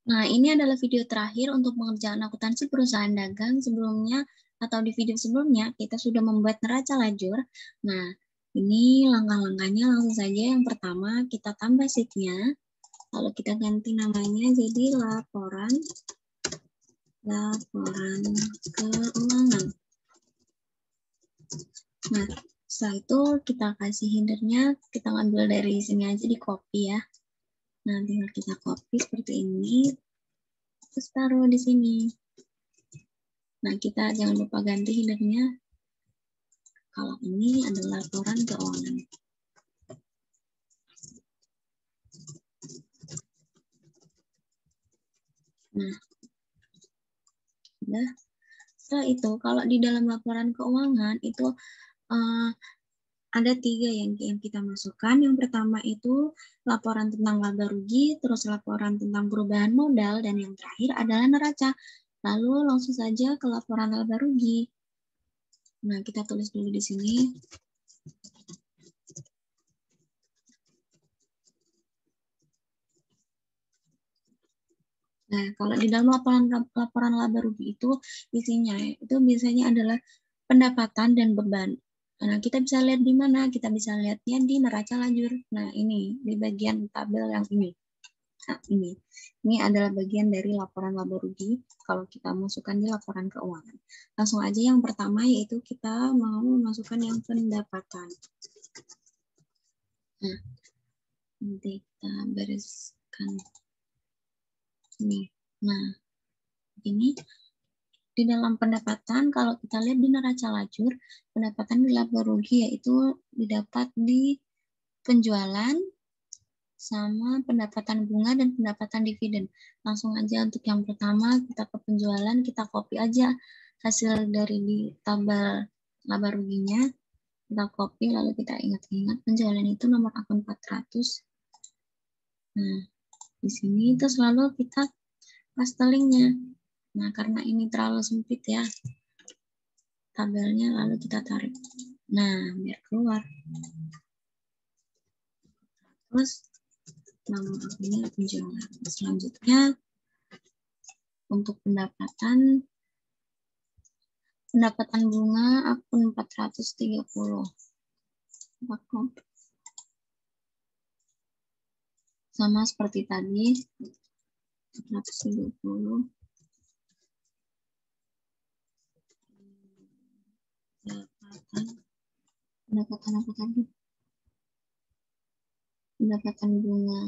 Nah, ini adalah video terakhir untuk pengerjaan akuntansi perusahaan dagang. Sebelumnya atau di video sebelumnya kita sudah membuat neraca lajur. Nah, ini langkah-langkahnya langsung saja. Yang pertama kita tambah sheet-nya, lalu kita ganti namanya jadi laporan keuangan. Nah, setelah itu kita kasih header-nya, kita ngambil dari sini aja, di copy ya. Nah, tinggal kita copy seperti ini, terus taruh di sini. Nah, kita jangan lupa ganti header-nya. Kalau ini adalah laporan keuangan. Nah, udah. Setelah itu, kalau di dalam laporan keuangan itu ada 3 yang kita masukkan. Yang pertama itu laporan tentang laba rugi, terus laporan tentang perubahan modal, dan yang terakhir adalah neraca. Lalu langsung saja ke laporan laba rugi. Nah, kita tulis dulu di sini. Nah, kalau di dalam laporan laba rugi itu isinya itu biasanya adalah pendapatan dan beban. Nah, kita bisa lihat di mana? Kita bisa lihatnya di neraca lajur. Nah, ini di bagian tabel yang ini. Nah, ini adalah bagian dari laporan laba rugi kalau kita masukkan di laporan keuangan. Langsung aja yang pertama yaitu kita mau memasukkan yang pendapatan. Nah, nanti kita bereskan ini. Nah, ini di dalam pendapatan, kalau kita lihat di neraca lajur, pendapatan di laba rugi yaitu didapat di penjualan sama pendapatan bunga dan pendapatan dividen. Langsung aja untuk yang pertama, kita ke penjualan, kita copy aja hasil dari di tabel laba ruginya, kita copy, lalu kita ingat-ingat penjualan itu nomor akun 400. Nah, di sini terus lalu kita paste linknya. Nah, karena ini terlalu sempit ya tabelnya, lalu kita tarik. Nah, biar keluar. Terus nomor akunnya penjualan. Selanjutnya untuk pendapatan bunga akun 430. Sama seperti tadi, 430. Pendapatan apa tadi? Pendapatan bunga.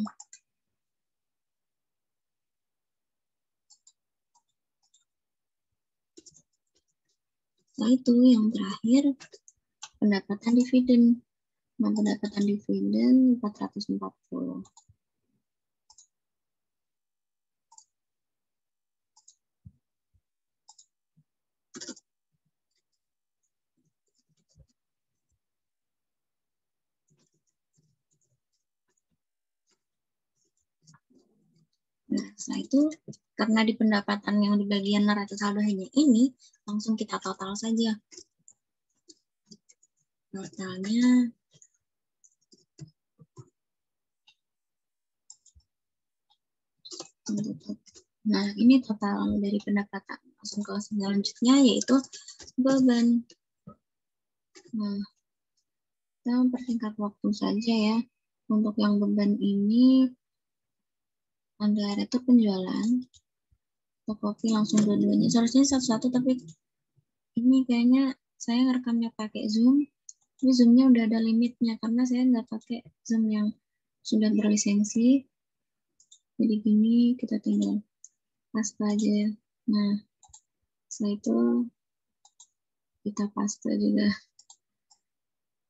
Nah, itu yang terakhir pendapatan dividen. Nah, pendapatan dividen 440. Nah, setelah itu, karena di pendapatan yang di bagian neraca saldo hanya ini, langsung kita total saja. Totalnya nah, ini total dari pendapatan. Langsung ke selanjutnya yaitu beban. Nah, kita mempersingkat waktu saja ya. Untuk yang beban ini ada retur penjualan. Kita copy langsung dua-duanya. Seharusnya satu-satu, tapi ini kayaknya saya ngerekamnya pakai Zoom. Ini Zoom-nya udah ada limitnya karena saya nggak pakai Zoom yang sudah berlisensi. Jadi gini, kita tinggal paste aja ya. Nah, setelah itu kita paste juga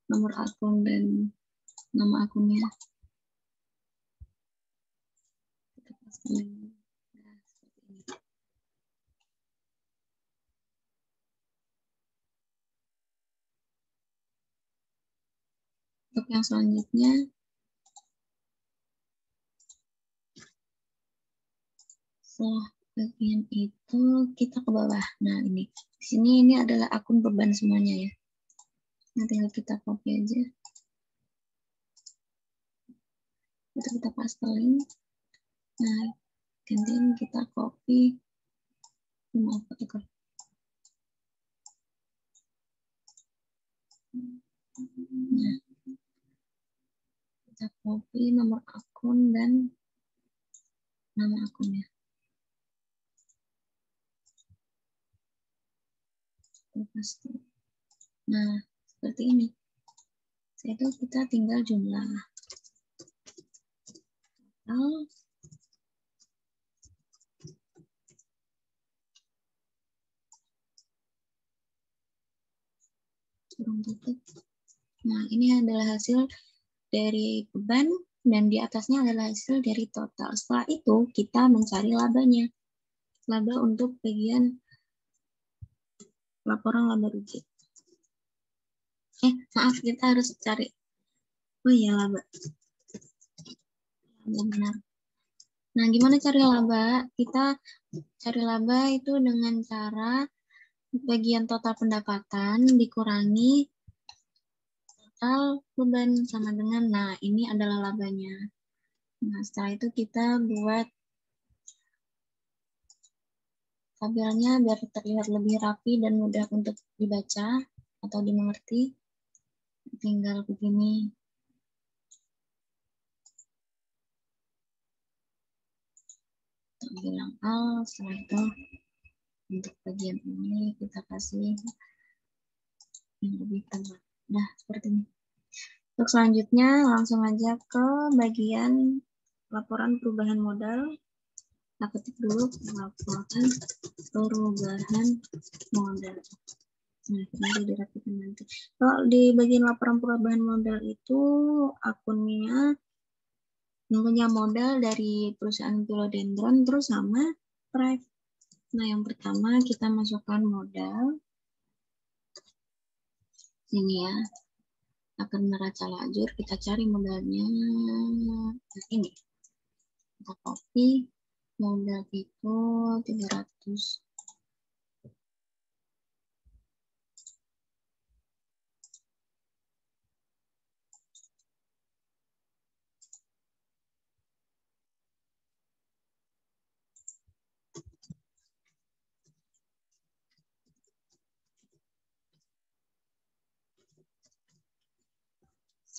nomor akun dan nama akunnya. Kita paste lagi. Nah, seperti ini. Untuk yang selanjutnya, setelah bagian itu kita ke bawah. Nah, ini di sini ini adalah akun beban semuanya ya. Nah, tinggal kita copy aja. Kita paste link. Nah, Kemudian kita copy. Maaf, nah, kita copy nomor akun dan nama akunnya. Pasti. Nah, seperti ini. Setelah itu kita tinggal jumlah. Nah, ini adalah hasil dari beban dan di atasnya adalah hasil dari total. Setelah itu kita mencari labanya. Laba untuk bagian laporan laba rugi. Maaf, kita harus cari. Oh iya, laba. Benar. Nah, gimana cari laba? Kita cari laba itu dengan cara bagian total pendapatan dikurangi total beban sama dengan, nah ini adalah labanya. Nah, setelah itu kita buat tabelnya biar terlihat lebih rapi dan mudah untuk dibaca atau dimengerti. Tinggal begini. Bilang al, setelah itu untuk bagian ini kita kasih yang lebih tebal. Nah, seperti ini. Untuk selanjutnya langsung aja ke bagian laporan perubahan modal. Kita ketik dulu laporan perubahan modal. Nah, nanti dirapikan nanti. Kalau di bagian laporan perubahan modal itu akunnya punya modal dari perusahaan Philodendron terus sama Thrive. Nah, yang pertama kita masukkan modal. Ini ya. Akan neraca lajur, kita cari modalnya. Nah, ini. Kita copy. Modal itu 300.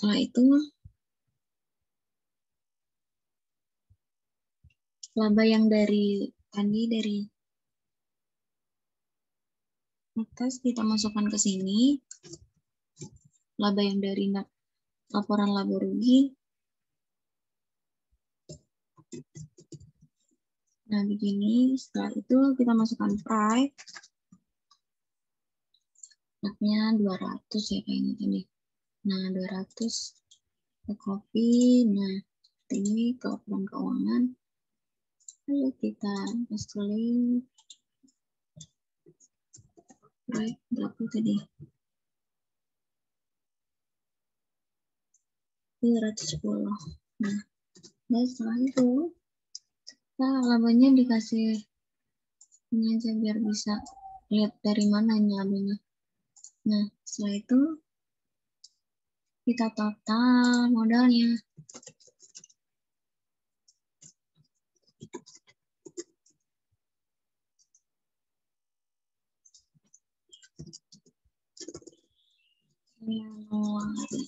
Setelah itu, laba yang dari tadi dari atas kita masukkan ke sini. Laba yang dari laporan laba rugi. Nah, begini. Setelah itu kita masukkan price. Labnya 200 ya kayaknya tadi. Nah, 200 kita copy. Nah, ini ke laporan keuangan. Lalu kita paste link. Right, berapa tadi? 210. Nah, dan setelah itu kita labanya dikasih ini aja biar bisa lihat dari mana ini labanya. Nah, setelah itu kita total modalnya. Januari.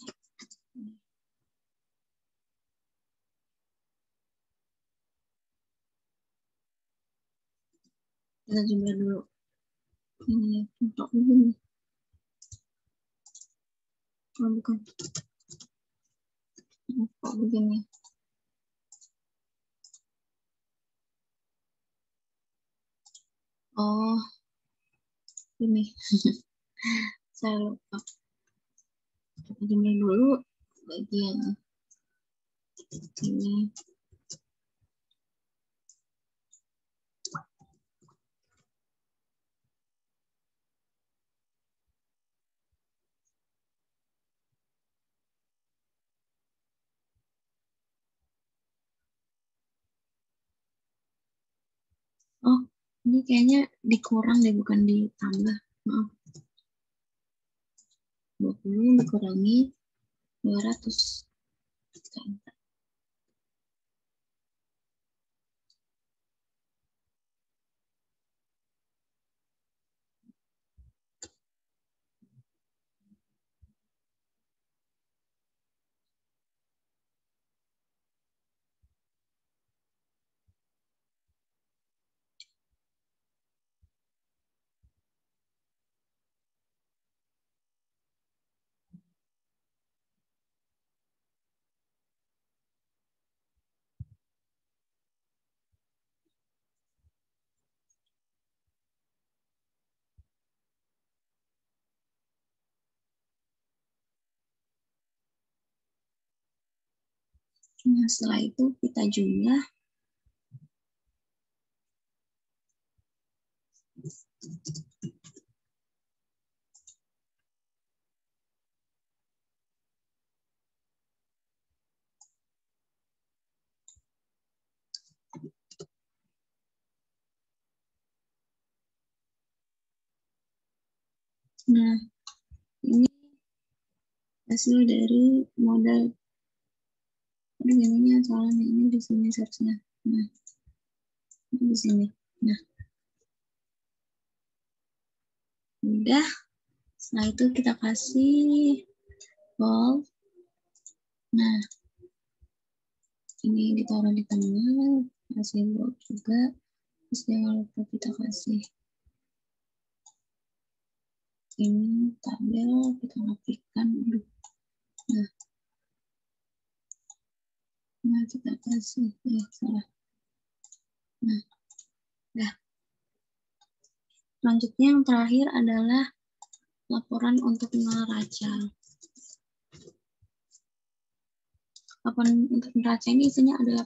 Kita jumlah dulu. Ini untuk begini. Oh, bukan. Kok begini? Oh, ini. Saya lupa. Kita jumlah dulu bagian ini. Oh, ini kayaknya dikurang deh, bukan ditambah. Maaf. 20 dikurangi 200. Nah, setelah itu kita jumlah. Nah, ini hasil dari modal. Aduh, ininya soalnya ini di sini search-nya. Nah, ini di sini. Nah, udah. Setelah itu kita kasih bold. Nah, ini ditaruh di tengah, kasih bold juga. Terus jangan lupa kita kasih ini tabel, kita rapikan. Nah, kita kasih, salah. Nah, dah. Selanjutnya yang terakhir adalah laporan untuk neraca. Laporan untuk neraca ini isinya adalah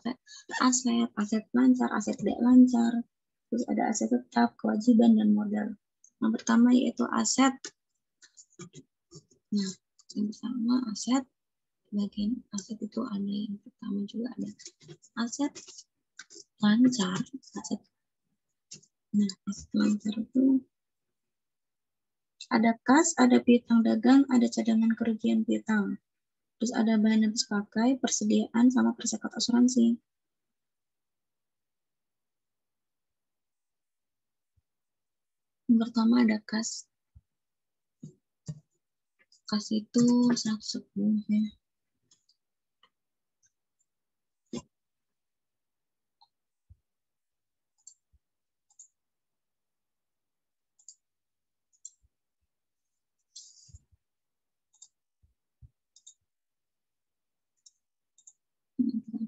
aset, aset lancar, aset tidak lancar, terus ada aset tetap, kewajiban, dan modal. Yang pertama yaitu aset. Nah, yang pertama aset. Bagian aset itu ada yang pertama juga ada aset lancar. Nah, aset lancar itu ada kas, ada piutang dagang, ada cadangan kerugian piutang. Terus ada bahan habis pakai, persediaan, sama persekat asuransi. Yang pertama ada kas. Kas itu 110 ya.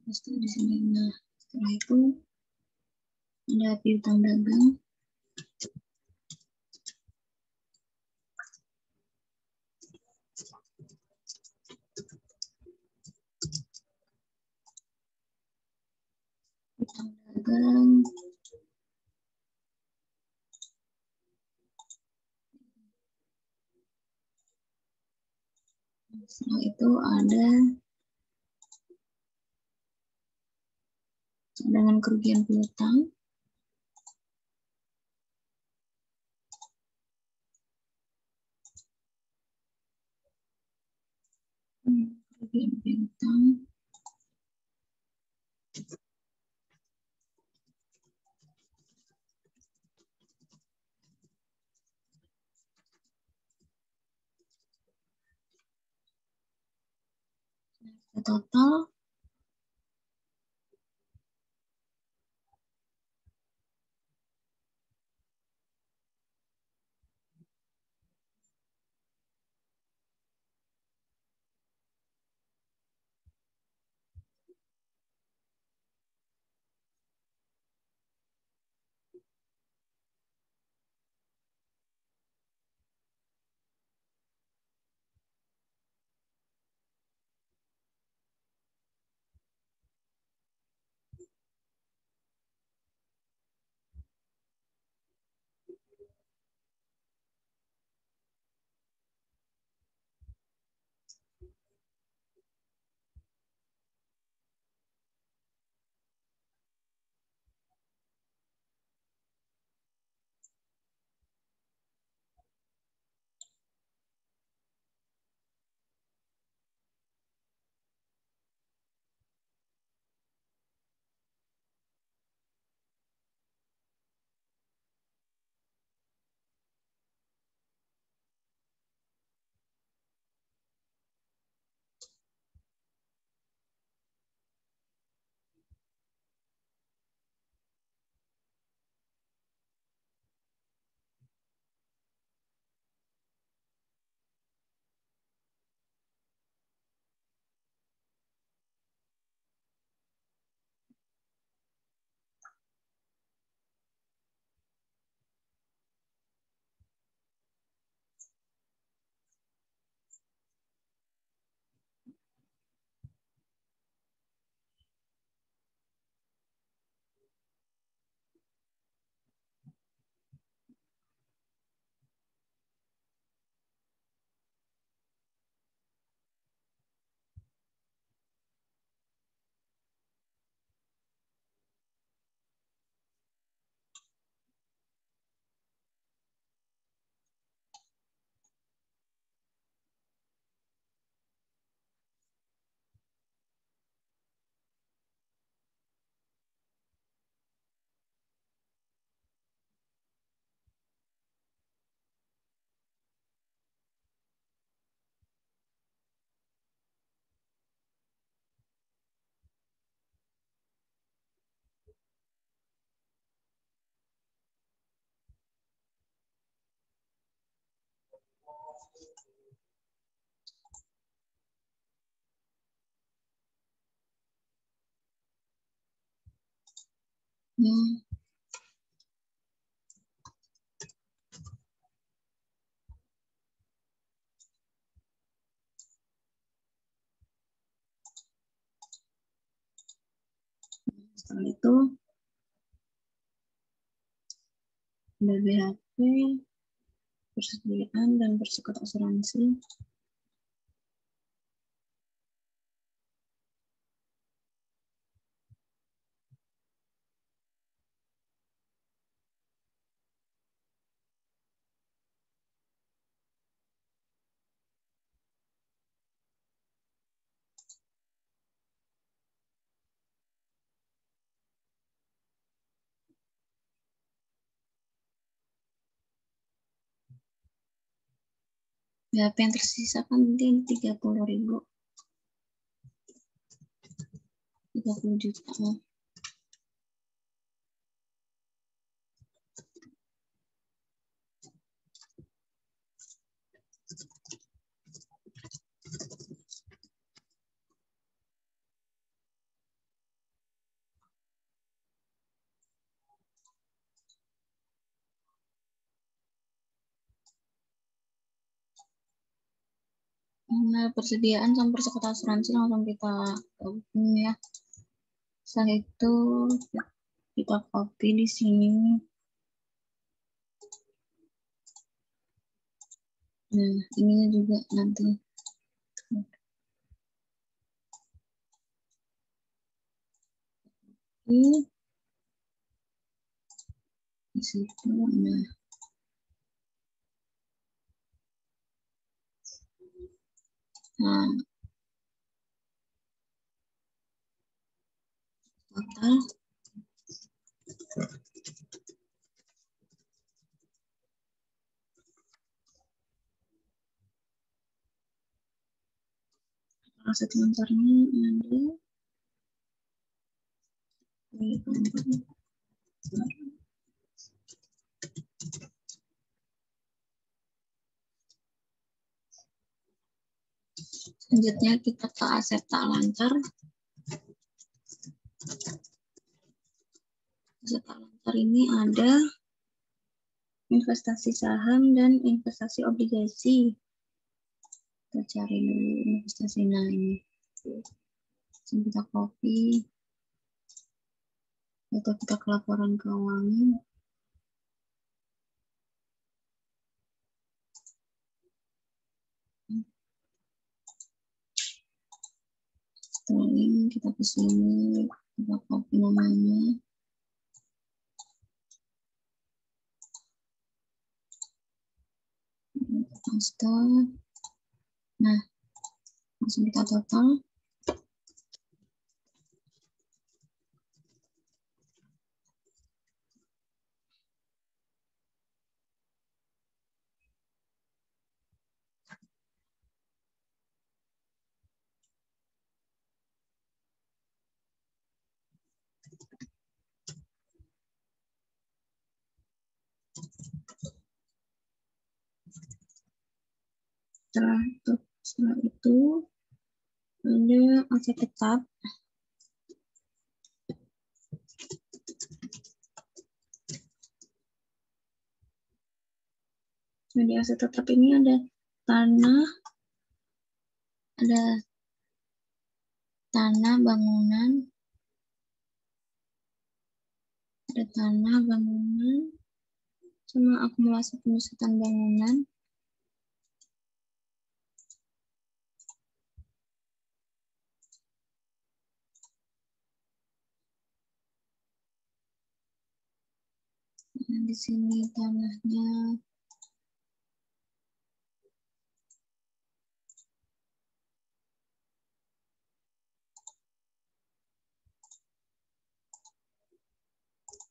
Pasti di sini. Nah, setelah itu ada piutang dagang. Piutang dagang. Setelah itu ada cadangan kerugian piutang. Kerugian piutang. Total Hmm. Setelah itu BBHP, persediaan dan bersifat asuransi. BHP yang tersisa kan nanti 30.000. 30 juta. Nah, persediaan sama bersifat asuransi langsung kita gabung ya. Setelah itu kita copy di sini. Nah, ininya juga nanti. Ini di situ. Nah, total aset lancarnya ada selanjutnya kita ke aset tak lancar. Aset tak lancar ini ada investasi saham dan investasi obligasi. Kita cari dulu investasi lain. Kita copy. Atau kita ke laporan keuangan. Setelah ini kita ke sini, kita copy namanya. Paste. Nah, langsung kita total. Setelah itu ada aset tetap. Nah, di aset tetap ini ada tanah, bangunan, sama akumulasi penyusutan bangunan. Nah, di sini tanahnya.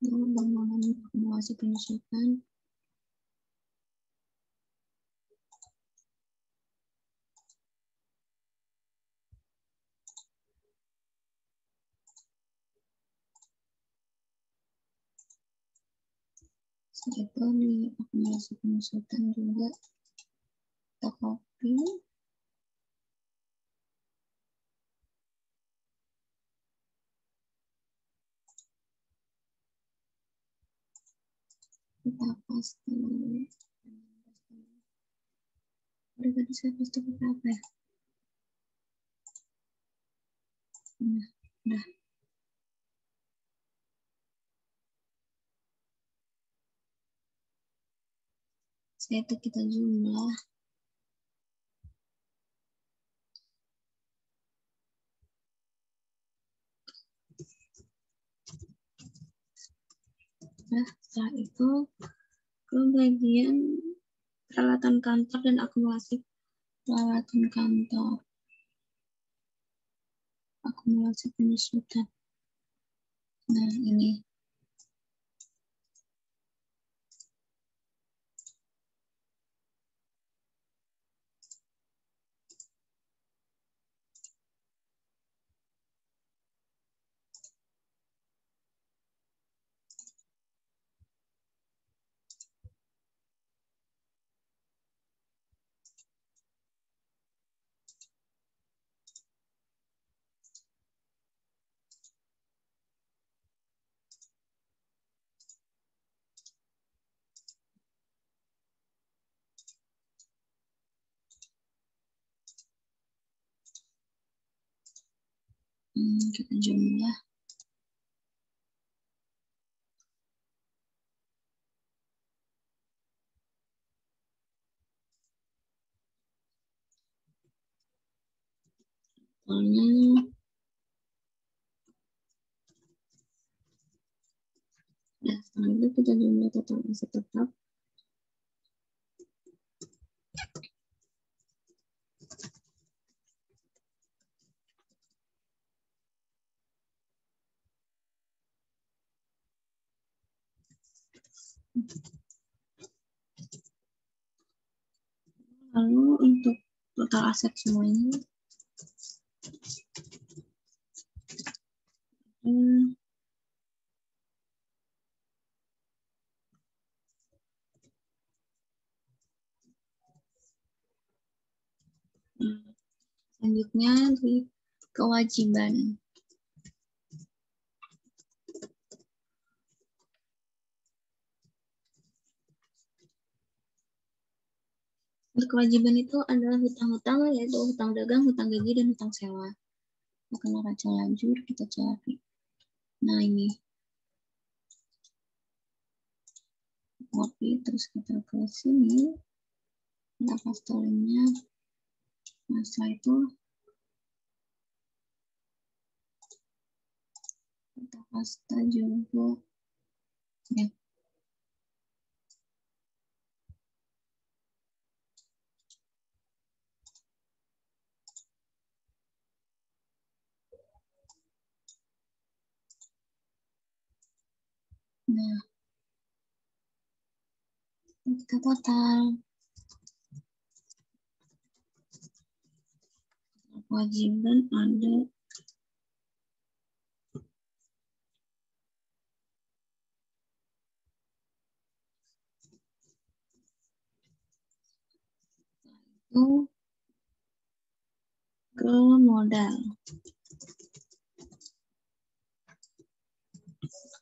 Bangunan akumulasi penyusutan. Setelah itu di akumulasi penyusutan juga kita copy. kita paste. Tadi saya paste pakai apa ya? Udah. Saya itu kita jumlah. Nah, setelah itu ke bagian peralatan kantor dan akumulasi peralatan kantor. Akumulasi penyusutan. Nah, ini. Kita jumlah. Nah, setelah itu kita jumlah total aset tetap. Lalu untuk total aset semuanya, selanjutnya di kewajiban. Kewajiban itu adalah hutang-hutang, yaitu hutang dagang, hutang gaji, dan hutang sewa. Karena raca lajur kita cari. Nah, ini copy, terus kita ke sini, kita paste linknya. Nah, setelah itu kita paste juga ya. Nah, kita total kewajiban ada itu ke modal.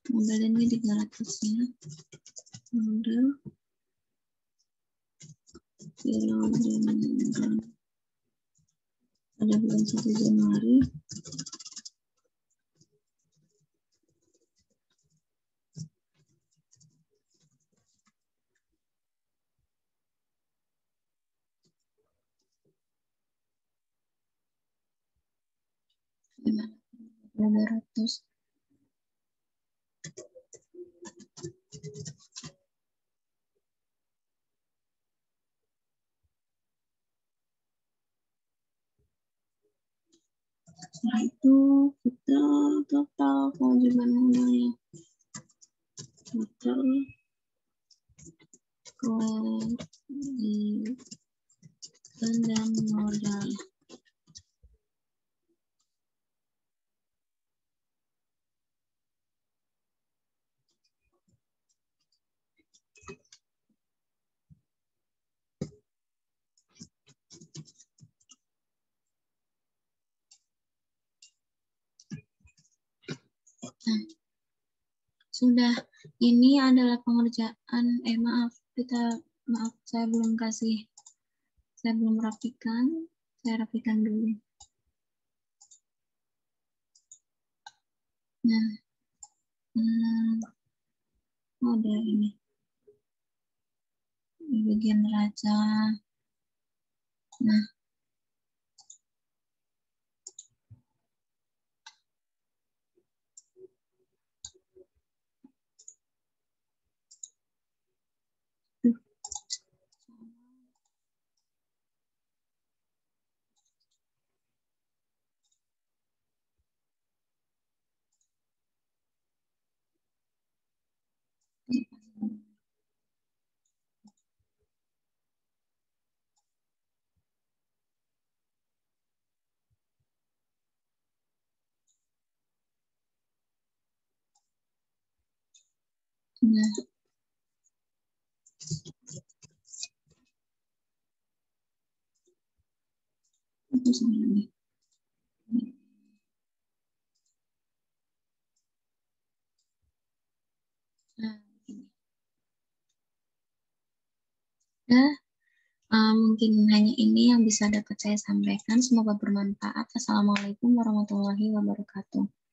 Modal ini 300 ya. Modal pada bulan 1 Januari $200. Setelah itu kita total kewajiban modalnya. Total kewajiban dan modal. Nah, Sudah, ini adalah pengerjaan, maaf, saya belum rapikan, saya rapikan dulu. Nah, ada ini, di bagian raja. Nah, nah, itu sama ini. Nah, ini. Nah, mungkin hanya ini yang bisa dapat saya sampaikan. Semoga bermanfaat. Assalamualaikum warahmatullahi wabarakatuh.